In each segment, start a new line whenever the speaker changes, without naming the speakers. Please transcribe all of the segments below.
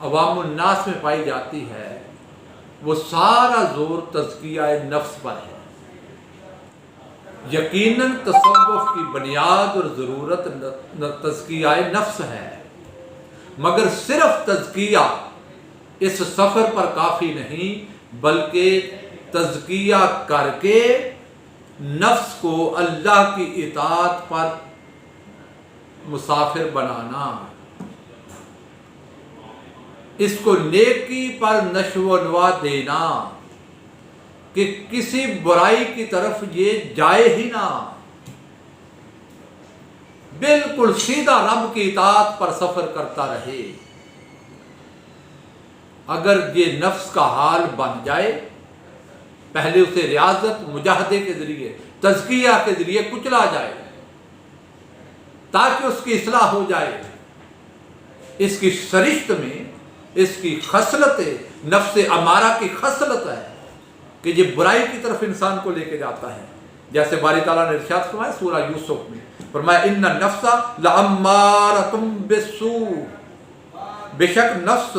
عوام الناس میں پائی جاتی ہے وہ سارا زور تزکیہ نفس پر ہے۔ یقیناً تصوف کی بنیاد اور ضرورت تزکیہ نفس ہے، مگر صرف تزکیہ اس سفر پر کافی نہیں، بلکہ تزکیہ کر کے نفس کو اللہ کی اطاعت پر مسافر بنانا، اس کو نیکی پر نشو و نما دینا کہ کسی برائی کی طرف یہ جائے ہی نہ، بالکل سیدھا رب کی اطاعت پر سفر کرتا رہے۔ اگر یہ نفس کا حال بن جائے، پہلے اسے ریاضت مجاہدے کے ذریعے، تزکیہ کے ذریعے کچلا جائے تاکہ اس کی اصلاح ہو جائے۔ اس کی سرشت میں اس کی خصلت نفس امارہ کی خصلت ہے کہ یہ برائی کی طرف انسان کو لے کے جاتا ہے، جیسے باری تعالیٰ نے ارشاد فرمایا سورہ یوسف میں، فرمایا ان النفس لامارۃ بالسوء، بے شک نفس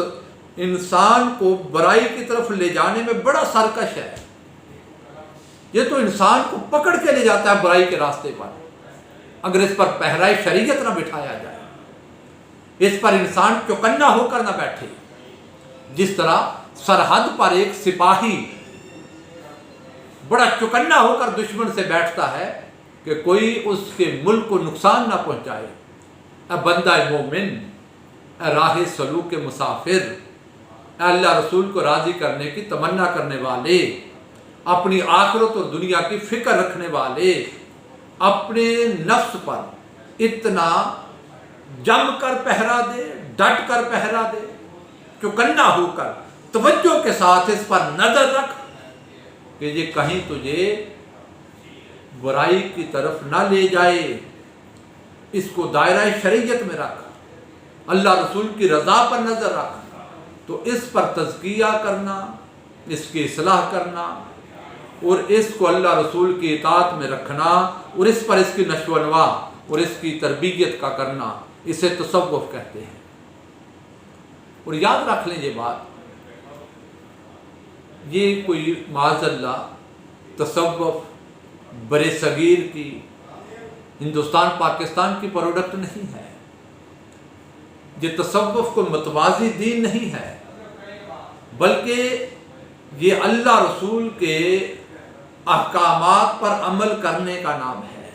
انسان کو برائی کی طرف لے جانے میں بڑا سرکش ہے۔ یہ تو انسان کو پکڑ کے لے جاتا ہے برائی کے راستے پر، اگر اس پر پہرائے شریعت نہ بٹھایا جائے، اس پر انسان چوکنا ہو کر نہ بیٹھے۔ جس طرح سرحد پر ایک سپاہی بڑا چوکنا ہو کر دشمن سے بیٹھتا ہے کہ کوئی اس کے ملک کو نقصان نہ پہنچائے۔ اے بندہ مومن، اے راہ سلوک کے مسافر، اے اللہ رسول کو راضی کرنے کی تمنا کرنے والے، اپنی آخرت اور دنیا کی فکر رکھنے والے، اپنے نفس پر اتنا جم کر پہرا دے، ڈٹ کر پہرا دے، چوکنا ہو کر توجہ کے ساتھ اس پر نظر رکھ کہ یہ کہیں تجھے برائی کی طرف نہ لے جائے۔ اس کو دائرہ شریعت میں رکھ، اللہ رسول کی رضا پر نظر رکھ، تو اس پر تزکیہ کرنا، اس کی اصلاح کرنا اور اس کو اللہ رسول کی اطاعت میں رکھنا اور اس پر اس کی نشو و نما اور اس کی تربیت کا کرنا، اسے تصوف کہتے ہیں۔ اور یاد رکھ لیں یہ بات، یہ کوئی معاذ اللہ تصوف برے صغیر کی، ہندوستان پاکستان کی پروڈکٹ نہیں ہے، یہ تصوف کو متوازی دین نہیں ہے، بلکہ یہ اللہ رسول کے احکامات پر عمل کرنے کا نام ہے۔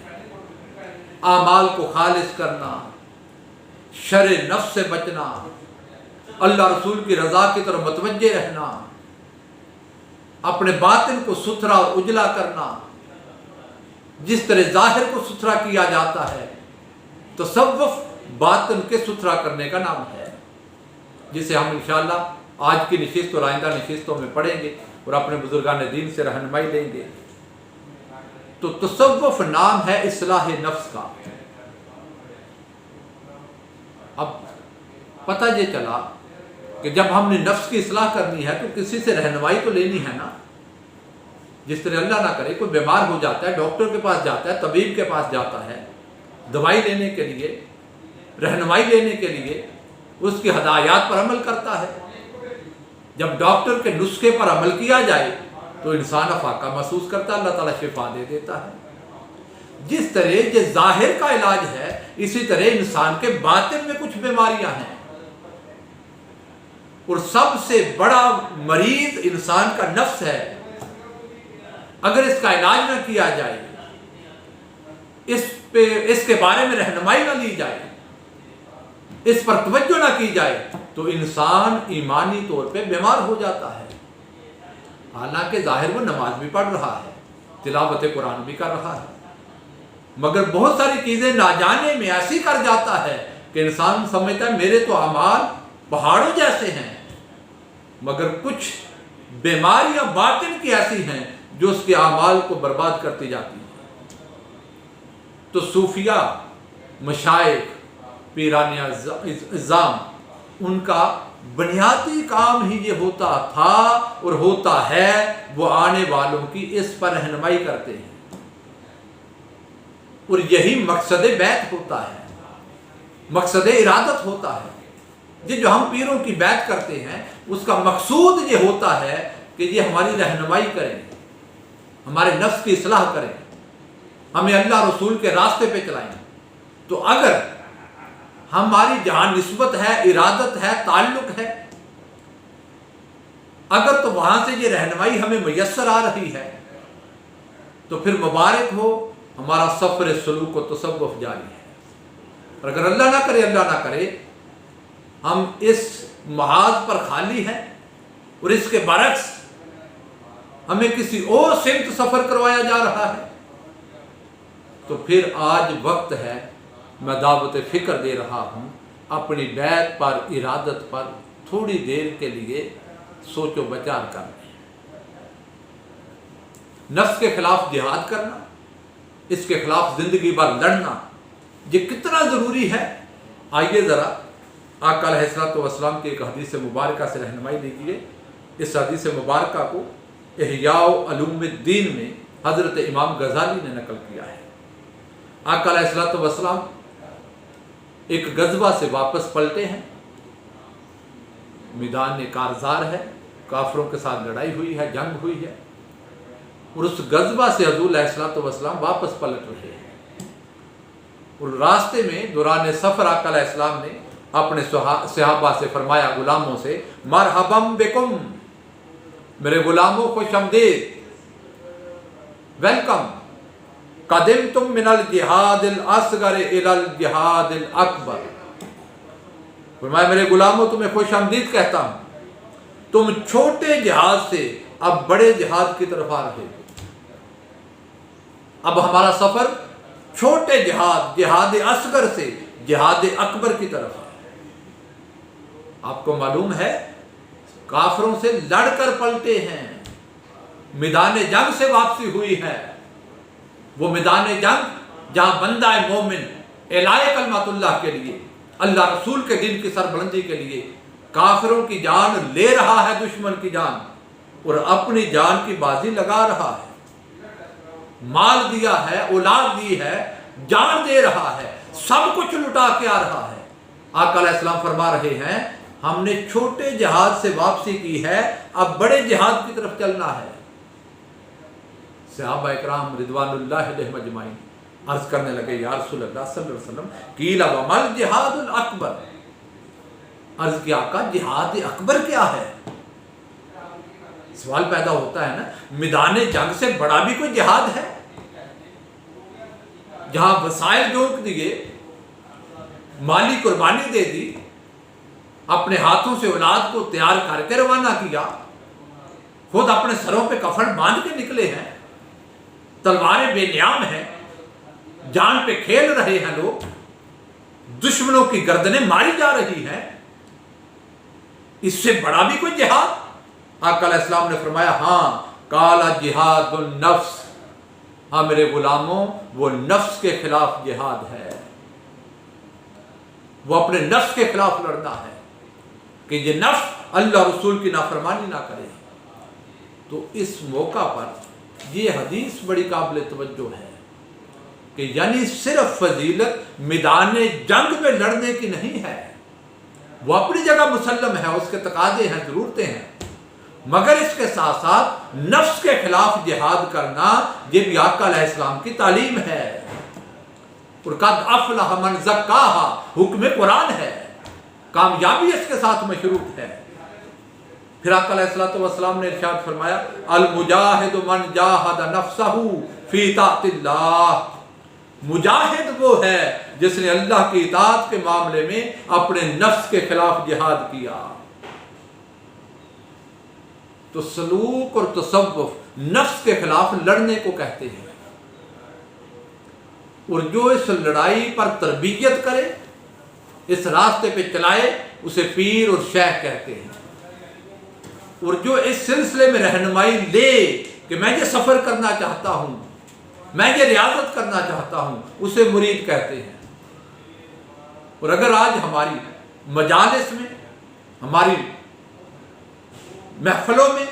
اعمال کو خالص کرنا، شر نفس سے بچنا، اللہ رسول کی رضا کی طرف متوجہ رہنا، اپنے باطن کو ستھرا اور اجلا کرنا، جس طرح ظاہر کو ستھرا کیا جاتا ہے، تصوف باطن کے ستھرا کرنے کا نام ہے، جسے ہم انشاءاللہ آج کی نشست اور آئندہ نشستوں میں پڑھیں گے اور اپنے بزرگان دین سے رہنمائی لیں گے۔ تو تصوف نام ہے اصلاح نفس کا۔ اب پتہ یہ چلا کہ جب ہم نے نفس کی اصلاح کرنی ہے تو کسی سے رہنمائی تو لینی ہے نا۔ جس طرح اللہ نہ کرے کوئی بیمار ہو جاتا ہے، ڈاکٹر کے پاس جاتا ہے، طبیب کے پاس جاتا ہے دوائی لینے کے لیے، رہنمائی لینے کے لیے، اس کی ہدایات پر عمل کرتا ہے۔ جب ڈاکٹر کے نسخے پر عمل کیا جائے تو انسان افاقہ محسوس کرتا ہے، اللہ تعالیٰ شفا دے دیتا ہے۔ جس طرح یہ ظاہر کا علاج ہے، اسی طرح انسان کے باطن میں کچھ بیماریاں ہیں، اور سب سے بڑا مریض انسان کا نفس ہے۔ اگر اس کا علاج نہ کیا جائے، اس کے بارے میں رہنمائی نہ لی جائے، اس پر توجہ نہ کی جائے، تو انسان ایمانی طور پہ بیمار ہو جاتا ہے۔ حالانکہ ظاہر وہ نماز بھی پڑھ رہا ہے، تلاوت قرآن بھی کر رہا ہے، مگر بہت ساری چیزیں ناجانے میں ایسی کر جاتا ہے کہ انسان سمجھتا ہے میرے تو اعمال پہاڑوں جیسے ہیں، مگر کچھ بیماریاں باطن کی ایسی ہیں جو اس کے اعمال کو برباد کرتی جاتی ہیں۔ تو صوفیہ، مشائخ، پیران اعظام، ان کا بنیادی کام ہی یہ ہوتا تھا اور ہوتا ہے، وہ آنے والوں کی اس پر رہنمائی کرتے ہیں، اور یہی مقصد بیت ہوتا ہے، مقصد ارادت ہوتا ہے
یہ جو ہم پیروں کی بیعت کرتے ہیں اس کا مقصود یہ ہوتا ہے کہ یہ ہماری رہنمائی کریں، ہمارے نفس کی اصلاح کریں، ہمیں اللہ رسول کے راستے پہ چلائیں۔ تو اگر ہماری جہاں نسبت ہے، ارادت ہے، تعلق ہے، اگر تو وہاں سے یہ رہنمائی ہمیں میسر آ رہی ہے تو پھر مبارک ہو، ہمارا سفر سلوک و تصوف جاری ہے۔ اور اگر اللہ نہ کرے ہم اس محاذ پر خالی ہیں اور اس کے برعکس ہمیں کسی اور سمت سفر کروایا جا رہا ہے، تو پھر آج وقت ہے، میں دعوت فکر دے رہا ہوں، اپنی بیعت پر، ارادت پر تھوڑی دیر کے لیے سوچ و بچار کرنا، نفس کے خلاف جہاد کرنا، اس کے خلاف زندگی بھر لڑنا، یہ کتنا ضروری ہے۔ آئیے ذرا آقا علیہ الصلوۃ والسلام کی ایک حدیث مبارکہ سے رہنمائی لیجیے۔ اس حدیث مبارکہ کو احیاء علوم الدین میں حضرت امام غزالی نے نقل کیا ہے۔ آقا علیہ الصلوۃ والسلام ایک غزوہ سے واپس پلٹے ہیں، میدان کارزار ہے، کافروں کے ساتھ لڑائی ہوئی ہے، جنگ ہوئی ہے، اور اس غزوہ سے حضور علیہ الصلوۃ والسلام واپس پلٹ رہے ہیں۔ اور راستے میں دوران سفر آقا علیہ السلام نے اپنے صحابہ سے فرمایا، غلاموں سے، مرحبم بکم، میرے غلاموں خوش آمدید، ویلکم، قدمتم من الجہاد الاصغر الی الجہاد الاکبر، فرمایا میرے غلاموں تمہیں خوش آمدید کہتا ہوں، تم چھوٹے جہاد سے اب بڑے جہاد کی طرف آ رہے ہو۔ اب ہمارا سفر چھوٹے جہاد اصغر سے جہاد اکبر کی طرف ہے۔ آپ کو معلوم ہے کافروں سے لڑ کر پلٹے ہیں، میدان جنگ سے واپسی ہوئی ہے، وہ میدان جنگ جہاں بندہ مومن اعلاء کلمت اللہ کے لیے، اللہ رسول کے دین کی سربلندی کے لیے کافروں کی جان لے رہا ہے، دشمن کی جان، اور اپنی جان کی بازی لگا رہا ہے، مال دیا ہے، اولاد دی ہے، جان دے رہا ہے، سب کچھ لٹا کے آ رہا ہے۔ آقا علیہ السلام فرما رہے ہیں ہم نے چھوٹے جہاد سے واپسی کی ہے، اب بڑے جہاد کی طرف چلنا ہے۔ صحابہ اکرام رضوان اللہ علیہم اجمعین عرض کرنے لگے، یا رسول اللہ صلی اللہ علیہ وسلم، قیل ومل جہاد الاکبر، عرض کیا آقا جہاد اکبر کیا ہے؟ سوال پیدا ہوتا ہے نا، میدان جنگ سے بڑا بھی کوئی جہاد ہے؟ جہاں وسائل جھونک دیے، مالی قربانی دے دی، اپنے ہاتھوں سے اولاد کو تیار کر کے روانہ کیا، خود اپنے سروں پہ کفن باندھ کے نکلے ہیں، تلواریں بے نیام ہیں، جان پہ کھیل رہے ہیں لوگ، دشمنوں کی گردنیں ماری جا رہی ہیں، اس سے بڑا بھی کوئی جہاد؟ آقا علیہ السلام نے فرمایا ہاں، قال جہاد النفس، ہاں میرے غلاموں وہ نفس کے خلاف جہاد ہے، وہ اپنے نفس کے خلاف لڑنا ہے کہ یہ نفس اللہ رسول کی نافرمانی نہ کرے۔ تو اس موقع پر یہ حدیث بڑی قابل توجہ ہے کہ یعنی صرف فضیلت میدان جنگ میں لڑنے کی نہیں ہے، وہ اپنی جگہ مسلم ہے، اس کے تقاضے ہیں، ضرورتیں ہیں، مگر اس کے ساتھ ساتھ نفس کے خلاف جہاد کرنا یہ بھی آقا علیہ السلام کی تعلیم ہے۔ اور قد افلح من زکاہا حکم قرآن ہے، کامیابی اس کے ساتھ مشروط ہے۔ پھر آقا علیہ السلام نے ارشاد فرمایا، المجاہد من جاہد نفسہ فی طاعت اللہ، مجاہد وہ ہے جس نے اللہ کی اطاعت کے معاملے میں اپنے نفس کے خلاف جہاد کیا۔ تو سلوک اور تصوف نفس کے خلاف لڑنے کو کہتے ہیں، اور جو اس لڑائی پر تربیت کرے، اس راستے پہ چلائے، اسے پیر اور شیخ کہتے ہیں، اور جو اس سلسلے میں رہنمائی لے کہ میں یہ سفر کرنا چاہتا ہوں، میں یہ ریاضت کرنا چاہتا ہوں، اسے مرید کہتے ہیں۔ اور اگر آج ہماری مجالس میں، ہماری محفلوں میں،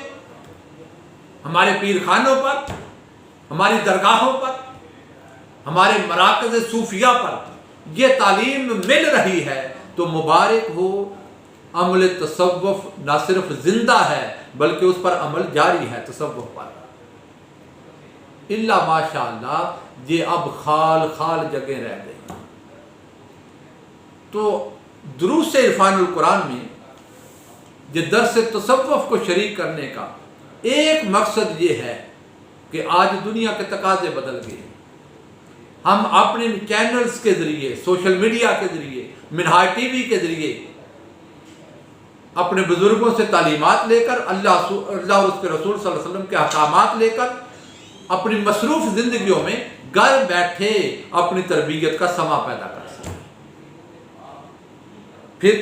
ہمارے پیر خانوں پر، ہماری درگاہوں پر، ہمارے مراکز صوفیہ پر یہ تعلیم مل رہی ہے تو مبارک ہو، عمل تصوف نہ صرف زندہ ہے بلکہ اس پر عمل جاری ہے تصوف پر، الا ماشاء اللہ یہ اب خال خال جگہ رہ گئی۔ تو دروس عرفان القرآن میں یہ درس تصوف کو شریک کرنے کا ایک مقصد یہ ہے کہ آج دنیا کے تقاضے بدل گئے، ہم اپنے چینلز کے ذریعے، سوشل میڈیا کے ذریعے، منہاج ٹی وی کے ذریعے اپنے بزرگوں سے تعلیمات لے کر، اللہ اور اس کے رسول صلی اللہ علیہ وسلم کے احکامات لے کر اپنی مصروف زندگیوں میں گھر بیٹھے اپنی تربیت کا سما پیدا کر سکتے۔ پھر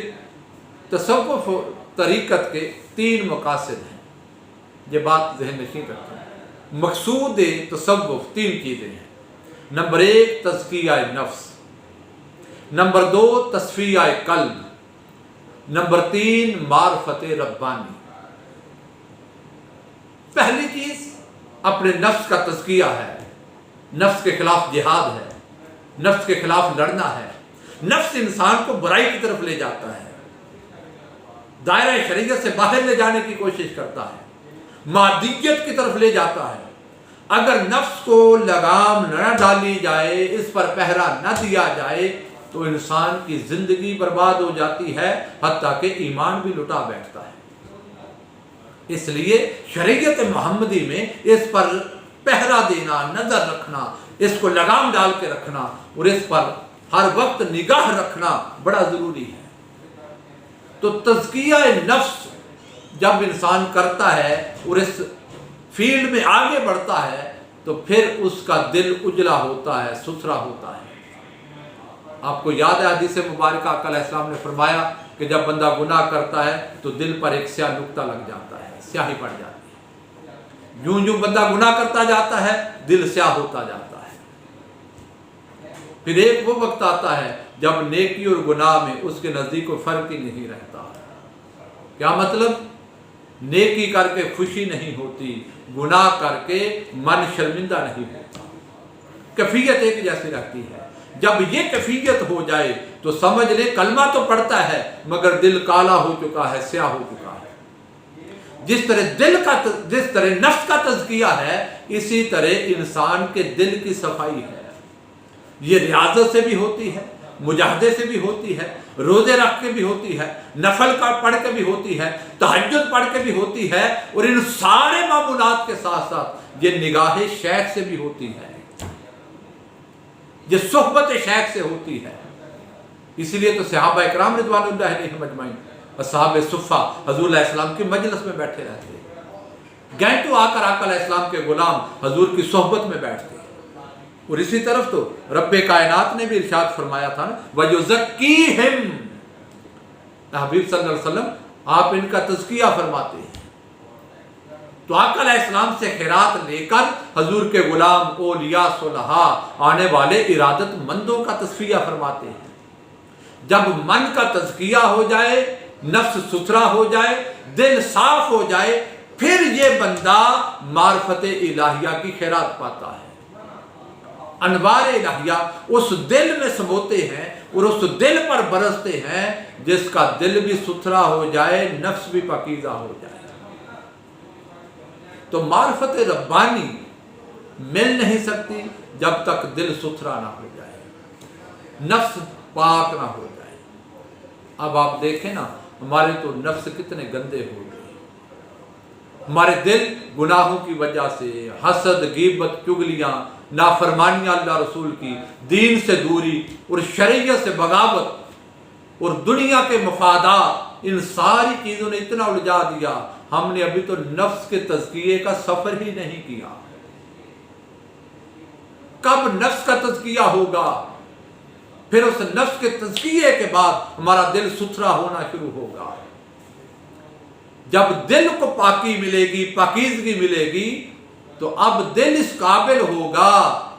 تصوف طریقت کے 3 مقاصد ہیں، یہ بات ذہن نشین رکھیں۔ مقصود تصوف 3 چیزیں ہیں۔ نمبر 1 تزکیہ نفس، نمبر 2 تصفیہ قلب، نمبر 3 معرفت ربانی۔ پہلی چیز اپنے نفس کا تزکیہ ہے، نفس کے خلاف جہاد ہے، نفس کے خلاف لڑنا ہے۔ نفس انسان کو برائی کی طرف لے جاتا ہے، دائرہ شریعت سے باہر لے جانے کی کوشش کرتا ہے، مادیت کی طرف لے جاتا ہے۔ اگر نفس کو لگام نہ ڈالی جائے، اس پر پہرا نہ دیا جائے تو انسان کی زندگی برباد ہو جاتی ہے، حتیٰ کہ ایمان بھی لٹا بیٹھتا ہے۔ اس لیے شریعت محمدی میں اس پر پہرا دینا، نظر رکھنا، اس کو لگام ڈال کے رکھنا اور اس پر ہر وقت نگاہ رکھنا بڑا ضروری ہے۔ تو تزکیہ نفس جب انسان کرتا ہے اور اس فیلڈ میں آگے بڑھتا ہے تو پھر اس کا دل اجلا ہوتا ہے، ستھرا ہوتا ہے۔ آپ کو یاد ہے حدیث مبارکہ آقا علیہ السلام نے فرمایا کہ جب بندہ گناہ کرتا ہے تو دل پر ایک سیاہ نقطہ لگ جاتا ہے، سیاہی پڑ جاتی ہے۔ یوں یوں بندہ گناہ کرتا جاتا ہے، دل سیاہ ہوتا جاتا ہے۔ پھر ایک وہ وقت آتا ہے جب نیکی اور گناہ میں اس کے نزدیک کوئی فرق ہی نہیں رہتا۔ کیا مطلب؟ نیکی کر کے خوشی نہیں ہوتی، گناہ کر کے من شرمندہ نہیں ہوتا، کیفیت ایک جیسی رہتی ہے۔ جب یہ کیفیت ہو جائے تو سمجھ لے کلمہ تو پڑھتا ہے مگر دل کالا ہو چکا ہے، سیاہ ہو چکا ہے۔ جس طرح نفس کا تزکیہ ہے، اسی طرح انسان کے دل کی صفائی ہے۔ یہ ریاضت سے بھی ہوتی ہے، مجاہدے سے بھی ہوتی ہے، روزے رکھ کے بھی ہوتی ہے، نفل کا پڑھ کے بھی ہوتی ہے، تہجد پڑھ کے بھی ہوتی ہے، اور ان سارے معمولات کے ساتھ ساتھ یہ نگاہ شیخ سے بھی ہوتی ہے، یہ صحبت شیخ سے ہوتی ہے۔ اسی لیے تو صحابہ اکرام رضوان اللہ علیہم اجمعین، اصحاب صفہ حضور علیہ السلام کی مجلس میں بیٹھے رہتے، گھنٹوں آ کر آقا علیہ السلام کے غلام حضور کی صحبت میں بیٹھتے۔ اور اسی طرف تو رب کائنات نے بھی ارشاد فرمایا تھا نا وَيُزَكِّيهِمْ، حبیب صلی اللہ علیہ وسلم آپ ان کا تزکیہ فرماتے ہیں۔ تو آقا علیہ السلام سے خیرات لے کر حضور کے غلام اولیاء صلحاء آنے والے ارادت مندوں کا تصفیہ فرماتے ہیں۔ جب من کا تزکیہ ہو جائے، نفس ستھرا ہو جائے، دل صاف ہو جائے، پھر یہ بندہ معرفت الہیہ کی خیرات پاتا ہے۔ انوار الہیہ اس دل میں سموتے ہیں اور اس دل پر برستے ہیں جس کا دل بھی ستھرا ہو جائے، نفس بھی پاکیزہ ہو جائے۔ تو معرفت ربانی مل نہیں سکتی جب تک دل ستھرا نہ ہو جائے، نفس پاک نہ ہو جائے۔ اب آپ دیکھیں نا، ہمارے تو نفس کتنے گندے ہو گئے، ہمارے دل گناہوں کی وجہ سے، حسد، غیبت، چغلیاں، نافرمانیاں اللہ رسول کی، دین سے دوری اور شریعت سے بغاوت اور دنیا کے مفادات، ان ساری چیزوں نے اتنا الجھا دیا، ہم نے ابھی تو نفس کے تزکیے کا سفر ہی نہیں کیا۔ کب نفس کا تزکیہ ہوگا؟ پھر اس نفس کے تزکیے کے بعد ہمارا دل ستھرا ہونا شروع ہوگا۔ جب دل کو پاکی ملے گی، پاکیزگی ملے گی، تو اب دل اس قابل ہوگا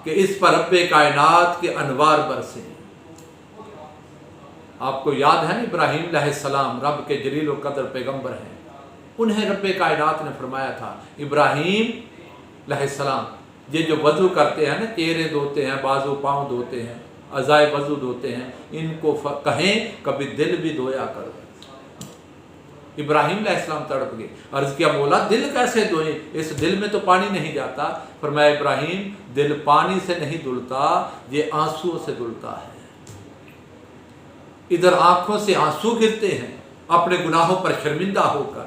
کہ اس پر رب کائنات کے انوار برسیں۔ آپ کو یاد ہے نا ابراہیم علیہ السلام رب کے جلیل و قدر پیغمبر ہیں، انہیں رب کائنات نے فرمایا تھا ابراہیم علیہ السلام یہ جو وضو کرتے ہیں نا، چہرے دھوتے ہیں، بازو پاؤں دھوتے ہیں، اعضائے وضو دھوتے ہیں، ان کو کہیں کبھی دل بھی دھویا کرو۔ ابراہیم علیہ السلام تڑپ گئے، عرض کیا مولا دل کیسے دھوئیں، اس دل میں تو پانی نہیں جاتا۔ فرمایا ابراہیم دل پانی سے نہیں دھلتا، یہ آنسو سے دھلتا ہے۔ ادھر آنکھوں سے آنسو گرتے ہیں اپنے گناہوں پر شرمندہ ہو کر،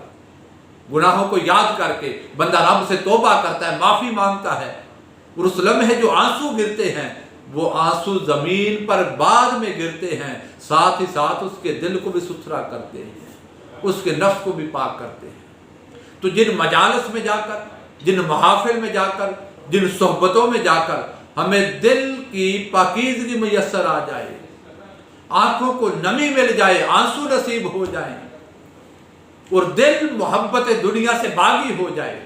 گناہوں کو یاد کر کے بندہ رب سے توبہ کرتا ہے، معافی مانگتا ہے، اور اس لمحے جو آنسو گرتے ہیں وہ آنسو زمین پر بعد میں گرتے ہیں، ساتھ ہی ساتھ اس کے دل کو بھی ستھرا کرتے ہیں، اس کے نفس کو بھی پاک کرتے ہیں۔ تو جن مجالس میں جا کر، جن محافل میں جا کر، جن صحبتوں میں جا کر ہمیں دل کی پاکیزگی میسر آ جائے، آنکھوں کو نمی مل جائے، آنسو نصیب ہو جائیں، اور دل محبت دنیا سے باغی ہو جائے،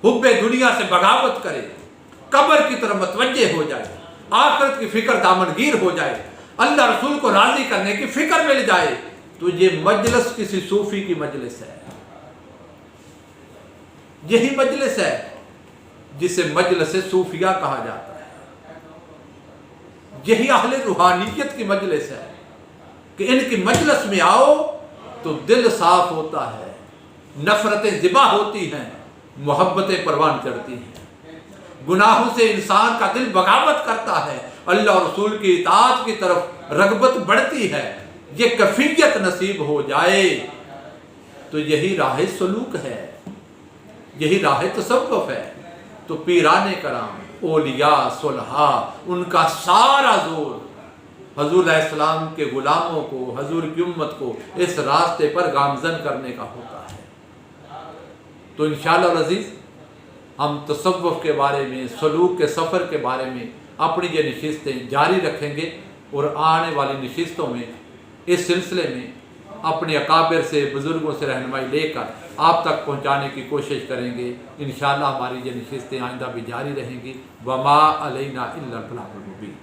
حب دنیا سے بغاوت کرے، قبر کی طرف متوجہ ہو جائے، آخرت کی فکر دامنگیر ہو جائے، اللہ رسول کو راضی کرنے کی فکر مل جائے، تو یہ مجلس کسی صوفی کی مجلس ہے۔ یہی مجلس ہے جسے مجلس صوفیہ کہا جاتا ہے۔ یہی اہل روحانیت کی مجلس ہے کہ ان کی مجلس میں آؤ تو دل صاف ہوتا ہے، نفرتیں ذبح ہوتی ہیں، محبتیں پروان چڑھتی ہیں، گناہوں سے انسان کا دل بغاوت کرتا ہے، اللہ اور رسول کی اطاعت کی طرف رغبت بڑھتی ہے۔ یہ کیفیت نصیب ہو جائے تو یہی راہ سلوک ہے، یہی راہ تصوف ہے۔ تو پیران کرام، اولیاء، صلحاء، ان کا سارا زور حضور علیہ السلام کے غلاموں کو، حضور کی امت کو اس راستے پر گامزن کرنے کا ہوتا ہے۔ تو انشاءاللہ العزیز ہم تصوف کے بارے میں، سلوک کے سفر کے بارے میں اپنی یہ نشستیں جاری رکھیں گے، اور آنے والی نشستوں میں اس سلسلے میں اپنے اکابر سے، بزرگوں سے رہنمائی لے کر آپ تک پہنچانے کی کوشش کریں گے۔ انشاءاللہ ہماری یہ نشستیں آئندہ بھی جاری رہیں گی۔ وما علینا الا البلاغ المبین۔